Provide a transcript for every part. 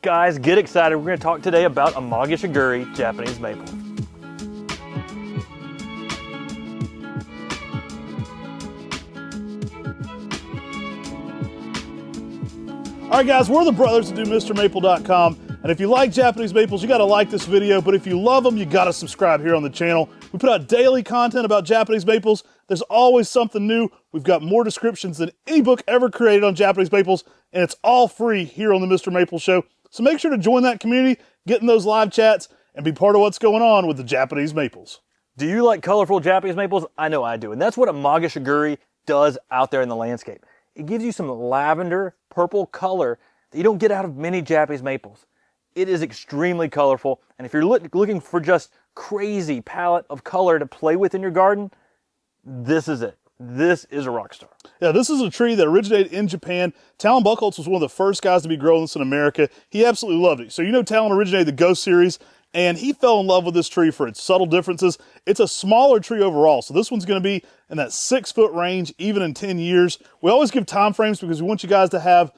Guys, get excited. We're going to talk today about Amagi Shigure Japanese Maple. All right, guys, we're the brothers that do MrMaple.com. And if you like Japanese maples, you got to like this video. But if you love them, you got to subscribe here on the channel. We put out daily content about Japanese maples. There's always something new. We've got more descriptions than any book ever created on Japanese maples. And it's all free here on the Mr. Maple Show. So make sure to join that community, get in those live chats, and be part of what's going on with the Japanese maples. Do you like colorful Japanese maples? I know I do. And that's what Amagi Shigure does out there in the landscape. It gives you some lavender, purple color that you don't get out of many Japanese maples. It is extremely colorful. And if you're looking for just crazy palette of color to play with in your garden, this is it. This is a rock star. Yeah, this is a tree that originated in Japan. Talon Buchholz was one of the first guys to be growing this in America. He absolutely loved it. So you know Talon originated the Ghost series, and he fell in love with this tree for its subtle differences. It's a smaller tree overall, so this one's going to be in that 6-foot range, even in 10 years. We always give time frames because we want you guys to have,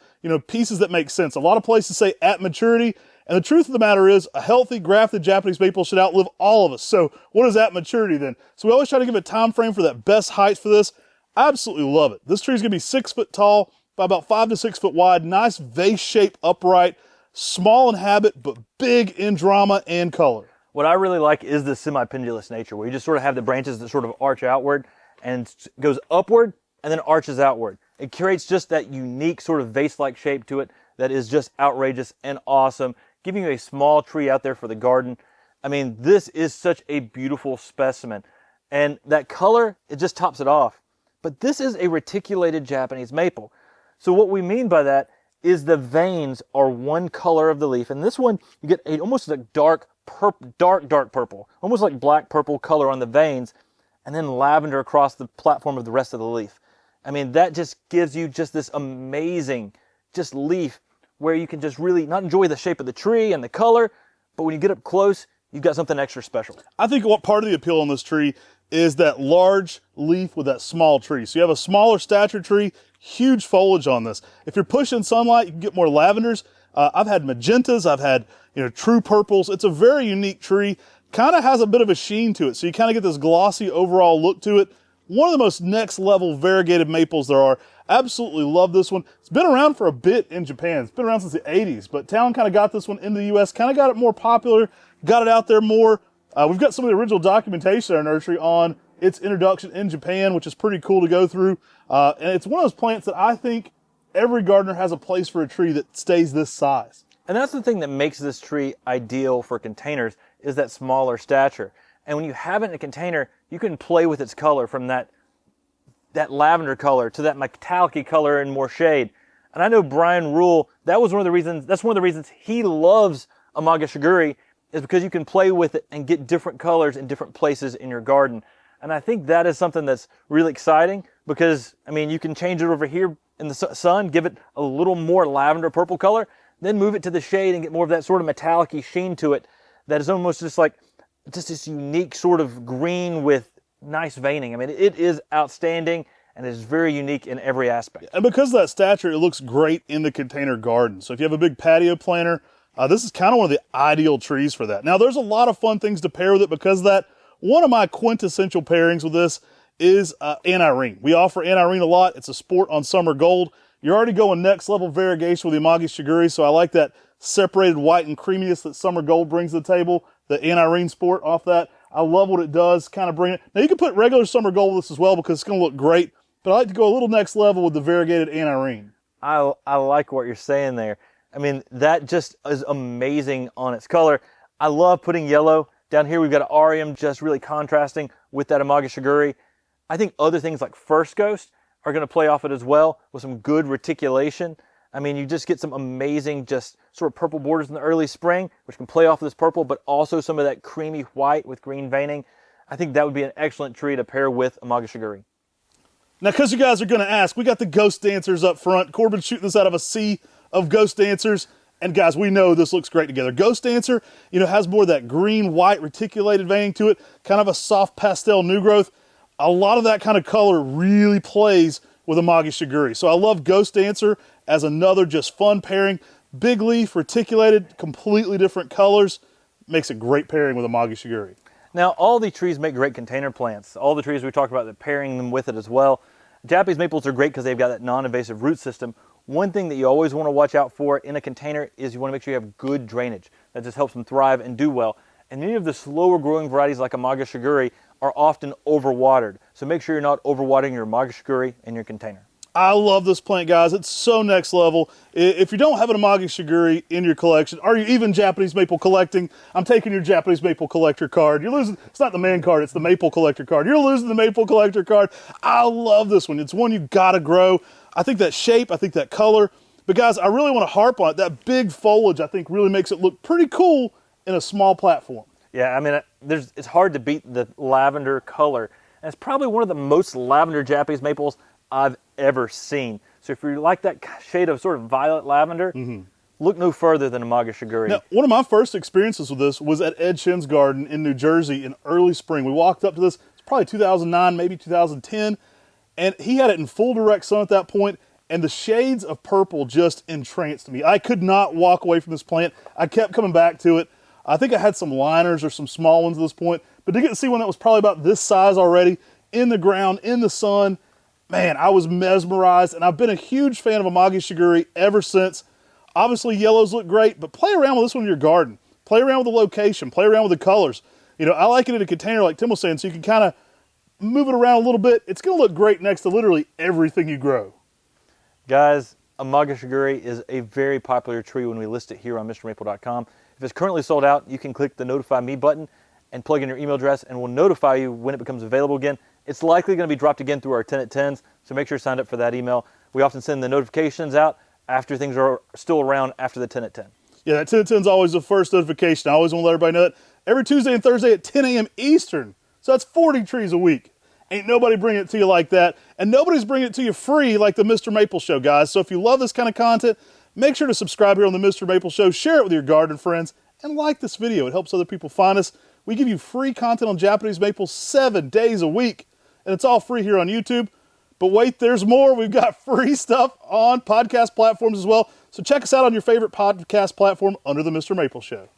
pieces that make sense. A lot of places say at maturity, and the truth of the matter is a healthy grafted Japanese maple should outlive all of us. So what is at maturity then? So we always try to give a time frame for that best height for this. I absolutely love it. This tree is going to be 6 foot tall by about 5 to 6 foot wide. Nice vase shape, upright, small in habit, but big in drama and color. What I really like is the semi-pendulous nature, where you just sort of have the branches that sort of arch outward and goes upward and then arches outward. It creates just that unique sort of vase-like shape to it that is just outrageous and awesome, giving you a small tree out there for the garden. I mean, this is such a beautiful specimen. And that color, it just tops it off. But this is a reticulated Japanese maple. So what we mean by that is the veins are one color of the leaf. And this one, you get almost a dark purple, almost like black purple color on the veins, and then lavender across the platform of the rest of the leaf. I mean, that just gives you just this amazing just leaf where you can just really not enjoy the shape of the tree and the color, but when you get up close, you've got something extra special. I think what part of the appeal on this tree is that large leaf with that small tree. So you have a smaller stature tree, huge foliage on this. If you're pushing sunlight, you can get more lavenders. I've had magentas, I've had true purples. It's a very unique tree. Kind of has a bit of a sheen to it, so you kind of get this glossy overall look to it. One of the most next level variegated maples there are. Absolutely love this one. It's been around for a bit in Japan. It's been around since the 80s, but Talon kind of got this one into the US, kind of got it more popular, got it out there more. We've got some of the original documentation in our nursery on its introduction in Japan, which is pretty cool to go through. And it's one of those plants that I think every gardener has a place for a tree that stays this size. And that's the thing that makes this tree ideal for containers, is that smaller stature. And when you have it in a container, you can play with its color from that lavender color to that metallic color and more shade. And I know Brian Rule, that's one of the reasons he loves Amagi Shigure, is because you can play with it and get different colors in different places in your garden. And I think that is something that's really exciting because, I mean, you can change it over here in the sun, give it a little more lavender purple color, then move it to the shade and get more of that sort of metallic-y sheen to it that is almost just like this unique sort of green with nice veining. I mean, it is outstanding and it is very unique in every aspect. And because of that stature, it looks great in the container garden. So if you have a big patio planter, this is kind of one of the ideal trees for that. Now, there's a lot of fun things to pair with it because of that. One of my quintessential pairings with this is anti-ring. We offer anti-ring a lot. It's a sport on summer gold. You're already going next level variegation with the Amagi Shigure, so I like that separated white and creaminess that summer gold brings to the table. The anti-ring sport off that. I love what it does, kind of bring it. Now, you can put regular summer gold with this as well because it's going to look great, but I like to go a little next level with the variegated anti-ring. I like what you're saying there. I mean, that just is amazing on its color. I love putting yellow. Down here we've got an Arium just really contrasting with that Amagi Shigure. I think other things like First Ghost are going to play off it as well with some good reticulation. I mean, you just get some amazing just sort of purple borders in the early spring, which can play off of this purple, but also some of that creamy white with green veining. I think that would be an excellent tree to pair with Amagi Shigure. Now, because you guys are going to ask, we got the Ghost Dancers up front. Corbin's shooting this out of a sea of Ghost Dancers. And guys, we know this looks great together. Ghost Dancer, has more of that green-white reticulated veining to it, kind of a soft pastel new growth. A lot of that kind of color really plays with Amagi Shigure. So I love Ghost Dancer as another just fun pairing. Big leaf, reticulated, completely different colors. Makes a great pairing with Amagi Shigure. Now, all the trees make great container plants. All the trees we talked about, that pairing them with it as well. Japanese maples are great because they've got that non-invasive root system. One thing that you always want to watch out for in a container is you want to make sure you have good drainage. That just helps them thrive and do well. And many of the slower growing varieties like Amagi Shigure are often overwatered. So make sure you're not overwatering your Amagi Shigure in your container. I love this plant, guys. It's so next level. If you don't have an Amagi Shigure in your collection, are you even Japanese maple collecting? I'm taking your Japanese maple collector card. You're losing, it's not the man card, it's the maple collector card. You're losing the maple collector card. I love this one. It's one you gotta grow. I think that shape, I think that color. But guys, I really want to harp on it. That big foliage, I think, really makes it look pretty cool in a small platform. Yeah, I mean, it's hard to beat the lavender color. And it's probably one of the most lavender Japanese maples I've ever seen. So if you like that shade of sort of violet lavender, look no further than Amagi Shigure. Now, one of my first experiences with this was at Ed Shin's garden in New Jersey in early spring. We walked up to this, it's probably 2009, maybe 2010, and he had it in full direct sun at that point, and the shades of purple just entranced me. I could not walk away from this plant. I kept coming back to it. I think I had some liners or some small ones at this point, but to get to see one that was probably about this size already, in the ground, in the sun, man, I was mesmerized, and I've been a huge fan of Amagi Shigure ever since. Obviously, yellows look great, but play around with this one in your garden. Play around with the location. Play around with the colors. You know, I like it in a container like Tim was saying, so you can kind of move it around a little bit. It's going to look great next to literally everything you grow. Guys, Amagi Shigure is a very popular tree when we list it here on MrMaple.com. If it's currently sold out, you can click the Notify Me button and plug in your email address, and we'll notify you when it becomes available again. It's likely going to be dropped again through our 10 at 10s, so make sure you're signed up for that email. We often send the notifications out after things are still around after the 10 at 10. Yeah, that 10 at 10 is always the first notification. I always want to let everybody know that. Every Tuesday and Thursday at 10 a.m. Eastern. So that's 40 trees a week. Ain't nobody bringing it to you like that. And nobody's bringing it to you free like the Mr. Maple Show, guys. So if you love this kind of content, make sure to subscribe here on the Mr. Maple Show. Share it with your garden friends. And like this video. It helps other people find us. We give you free content on Japanese maples 7 days a week. And it's all free here on YouTube. But wait, there's more. We've got free stuff on podcast platforms as well. So check us out on your favorite podcast platform under the Mr. Maple Show.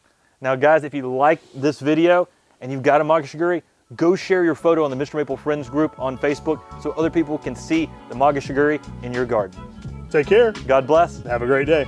Now, guys, if you like this video and you've got a Amagi Shigure, go share your photo on the Mr. Maple Friends group on Facebook so other people can see the Amagi Shigure in your garden. Take care. God bless. Have a great day.